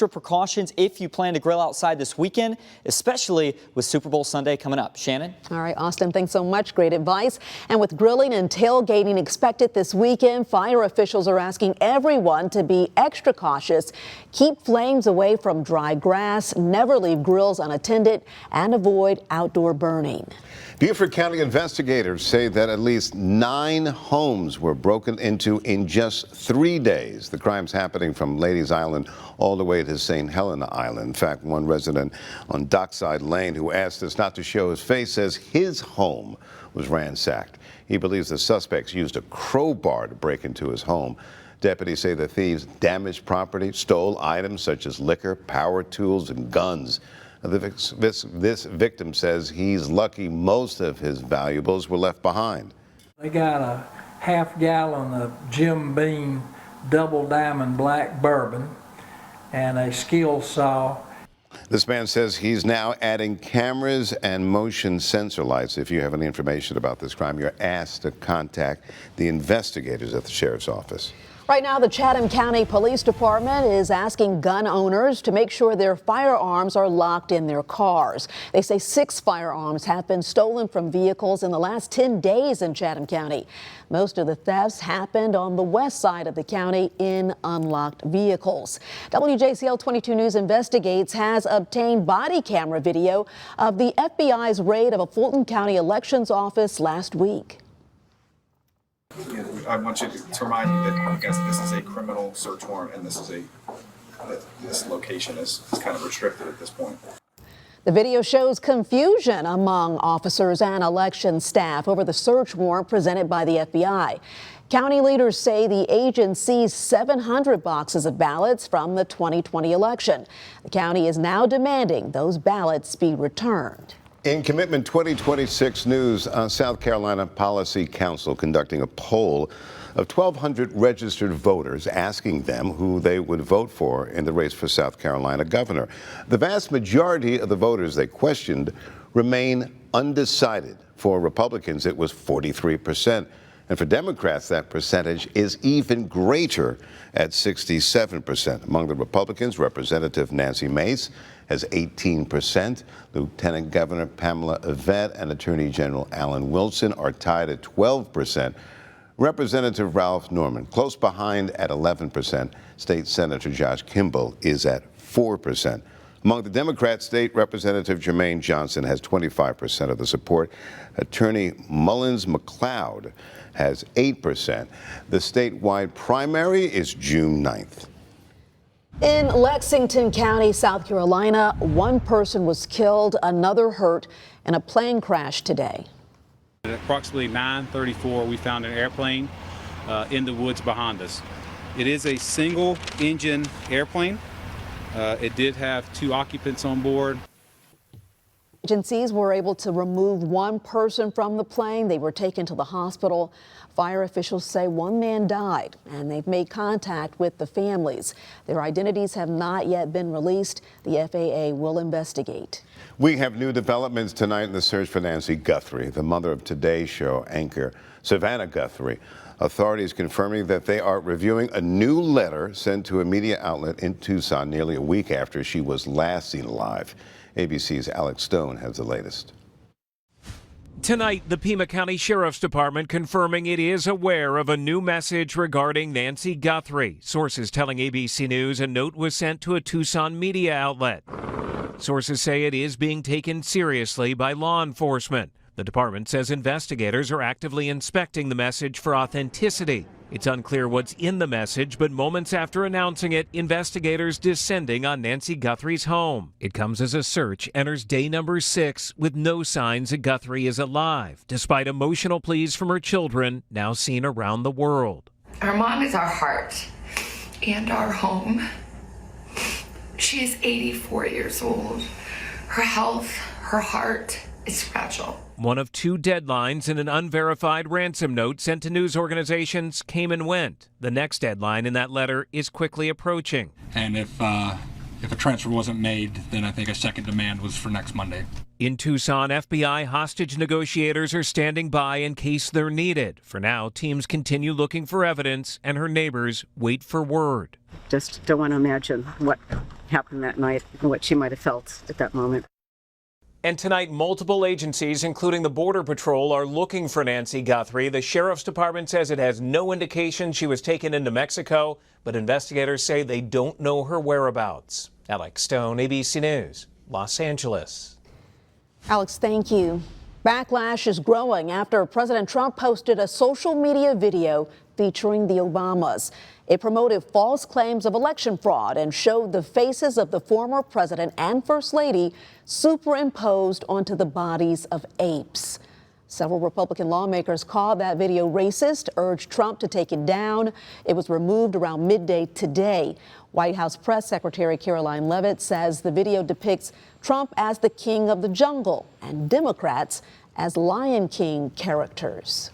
extra precautions if you plan to grill outside this weekend, especially with Super Bowl Sunday coming up. Shannon? All right, Austin, thanks so much. Great advice. And with grilling and tailgating expected this weekend, fire officials are asking everyone to be extra cautious. Keep flames away from dry grass, never leave grills unattended, and avoid outdoor burning. Beaufort County investigators say that at least 9 homes were broken into in just 3 days. The crime's happening from Ladies Island all the way to St. Helena Island. In fact, one resident on Dockside Lane who asked us not to show his face says his home was ransacked. He believes the suspects used a crowbar to break into his home. Deputies say the thieves damaged property, stole items such as liquor, power tools, and guns. This victim says he's lucky most of his valuables were left behind. They got a half-gallon of Jim Beam double diamond black bourbon and a skill saw. This man says he's now adding cameras and motion sensor lights. If you have any information about this crime, you're asked to contact the investigators at the sheriff's office. Right now, the Chatham County Police Department is asking gun owners to make sure their firearms are locked in their cars. They say 6 firearms have been stolen from vehicles in the last 10 days in Chatham County. Most of the thefts happened on the west side of the county in unlocked vehicles. WJCL 22 News Investigates has obtained body camera video of the FBI's raid of a Fulton County elections office last week. I want you to remind you that, I guess, this is a criminal search warrant, and this location is kind of restricted at this point. The video shows confusion among officers and election staff over the search warrant presented by the FBI. County leaders say the agency seized 700 boxes of ballots from the 2020 election. The county is now demanding those ballots be returned. In Commitment 2026 news, South Carolina Policy Council conducting a poll of 1,200 registered voters, asking them who they would vote for in the race for South Carolina governor. The vast majority of the voters they questioned remain undecided. For Republicans, it was 43%. And for Democrats, that percentage is even greater at 67%. Among the Republicans, Representative Nancy Mace has 18%. Lieutenant Governor Pamela Yvette and Attorney General Alan Wilson are tied at 12%. Representative Ralph Norman, close behind at 11%. State Senator Josh Kimball is at 4%. Among the Democrats, State Representative Jermaine Johnson has 25% of the support. Attorney Mullins McLeod has 8%. The statewide primary is June 9th. In Lexington County, South Carolina, one person was killed, another hurt in a plane crash today. At approximately 9:34, we found an airplane in the woods behind us. It is a single engine airplane. It did have 2 occupants on board. Agencies were able to remove one person from the plane. They were taken to the hospital. Fire officials say one man died, and they've made contact with the families. Their identities have not yet been released. The FAA will investigate. We have new developments tonight in the search for Nancy Guthrie, the mother of Today Show anchor Savannah Guthrie. Authorities confirming that they are reviewing a new letter sent to a media outlet in Tucson nearly a week after she was last seen alive. ABC's Alex Stone has the latest. Tonight, the Pima County Sheriff's Department confirming it is aware of a new message regarding Nancy Guthrie. Sources telling ABC News a note was sent to a Tucson media outlet. Sources say it is being taken seriously by law enforcement. The department says investigators are actively inspecting the message for authenticity. It's unclear what's in the message, but moments after announcing it, investigators descending on Nancy Guthrie's home. It comes as a search enters day number 6 with no signs that Guthrie is alive, despite emotional pleas from her children now seen around the world. Our mom is our heart and our home. She is 84 years old. Her health, her heart is fragile. One of 2 deadlines in an unverified ransom note sent to news organizations came and went. The next deadline in that letter is quickly approaching. And if a transfer wasn't made, then I think a second demand was for next Monday. In Tucson, FBI hostage negotiators are standing by in case they're needed. For now, teams continue looking for evidence, and her neighbors wait for word. Just don't want to imagine what happened that night and what she might have felt at that moment. And tonight, multiple agencies, including the Border Patrol, are looking for Nancy Guthrie. The Sheriff's Department says it has no indication she was taken into Mexico, but investigators say they don't know her whereabouts. Alex Stone, ABC News, Los Angeles. Alex, thank you. Backlash is growing after President Trump posted a social media video featuring the Obamas. It promoted false claims of election fraud and showed the faces of the former president and first lady superimposed onto the bodies of apes. Several Republican lawmakers called that video racist, urged Trump to take it down. It was removed around midday today. White House Press Secretary Caroline Leavitt says the video depicts Trump as the king of the jungle and Democrats as Lion King characters.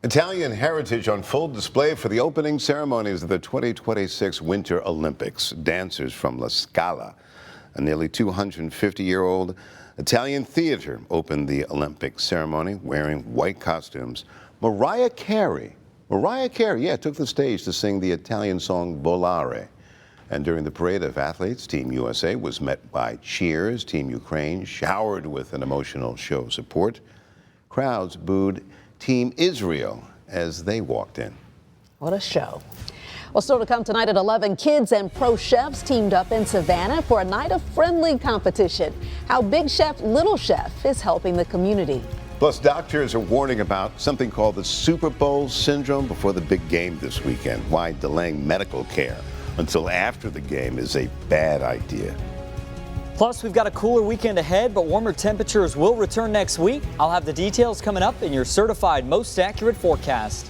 Italian heritage on full display for the opening ceremonies of the 2026 Winter Olympics. Dancers from La Scala, a nearly 250-year-old Italian theater, opened the Olympic ceremony wearing white costumes. Mariah Carey, took the stage to sing the Italian song Volare. And during the parade of athletes, Team USA was met by cheers. Team Ukraine showered with an emotional show of support. Crowds booed Team Israel as they walked in. What a show. Well, still to come tonight at 11, kids and pro chefs teamed up in Savannah for a night of friendly competition. How Big Chef, Little Chef is helping the community. Plus, doctors are warning about something called the Super Bowl syndrome before the big game this weekend. Why delaying medical care until after the game is a bad idea. Plus, we've got a cooler weekend ahead, but warmer temperatures will return next week. I'll have the details coming up in your certified most accurate forecast.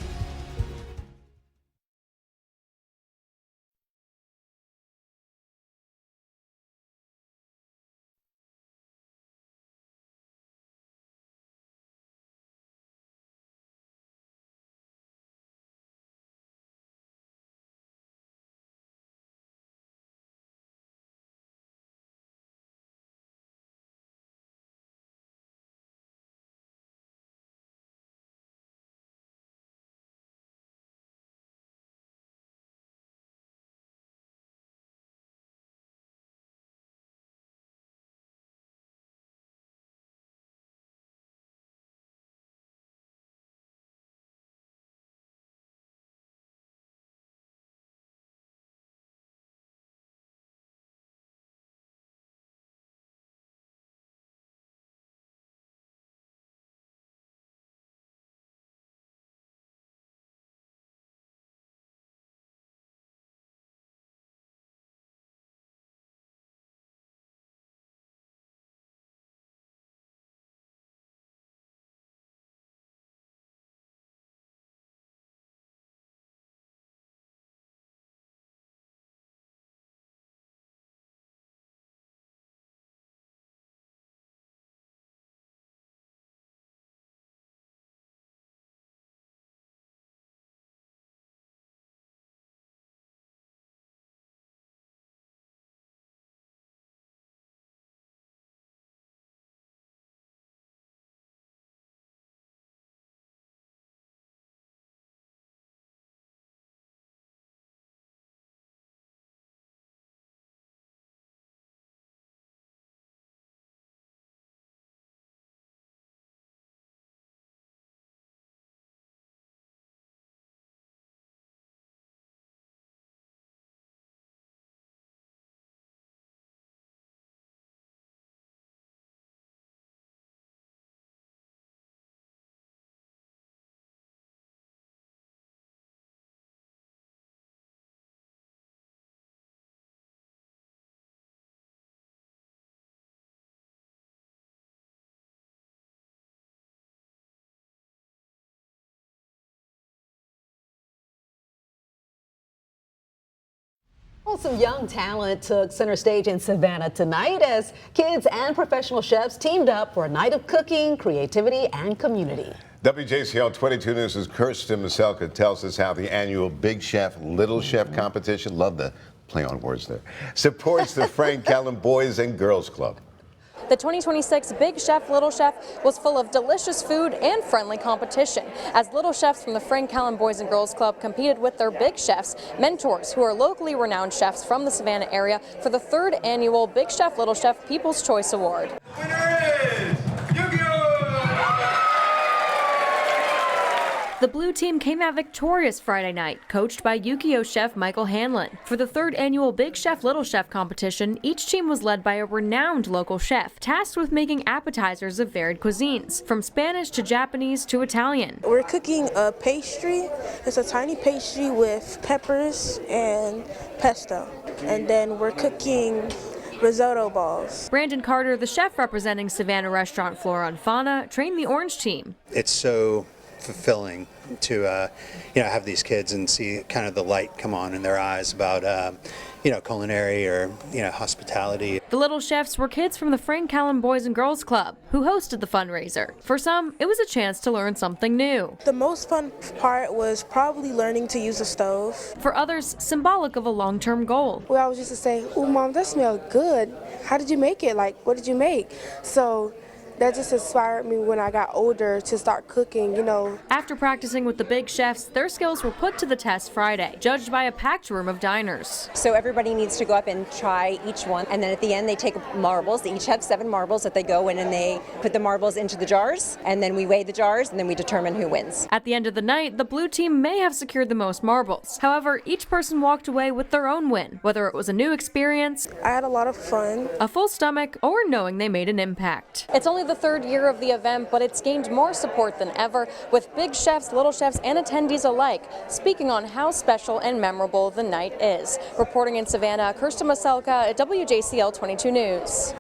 Well, some young talent took center stage in Savannah tonight as kids and professional chefs teamed up for a night of cooking, creativity, and community. WJCL 22 News' Kirsten Maselka tells us how the annual Big Chef, Little Chef competition, love the play on words there, supports the Frank Callen Boys and Girls Club. The 2026 Big Chef, Little Chef was full of delicious food and friendly competition, as little chefs from the Frank Callan Boys and Girls Club competed with their big chefs, mentors who are locally renowned chefs from the Savannah area for the 3rd annual Big Chef, Little Chef People's Choice Award. The blue team came out victorious Friday night, coached by Yu-Gi-Oh chef Michael Hanlon. For the 3rd annual Big Chef, Little Chef competition, each team was led by a renowned local chef, tasked with making appetizers of varied cuisines, from Spanish to Japanese to Italian. We're cooking a pastry. It's a tiny pastry with peppers and pesto. And then we're cooking risotto balls. Brandon Carter, the chef representing Savannah restaurant Flora and Fauna, trained the orange team. It's so fulfilling to have these kids and see kind of the light come on in their eyes about culinary or hospitality. The little chefs were kids from the Frank Callan Boys and Girls Club who hosted the fundraiser. For some, it was a chance to learn something new. The most fun part was probably learning to use a stove. For others, symbolic of a long-term goal. We always used to say, "Oh, Mom, that smelled good. How did you make it? Like, what did you make?" So that just inspired me when I got older to start cooking, After practicing with the big chefs, their skills were put to the test Friday, judged by a packed room of diners. So everybody needs to go up and try each one, and then at the end they take marbles. They each have 7 marbles that they go in and they put the marbles into the jars, and then we weigh the jars, and then we determine who wins. At the end of the night, the blue team may have secured the most marbles. However, each person walked away with their own win, whether it was a new experience, I had a lot of fun, a full stomach, or knowing they made an impact. It's only the 3rd year of the event, but it's gained more support than ever, with big chefs, little chefs, and attendees alike speaking on how special and memorable the night is. Reporting in Savannah, Kirsten Maselka at WJCL 22 News.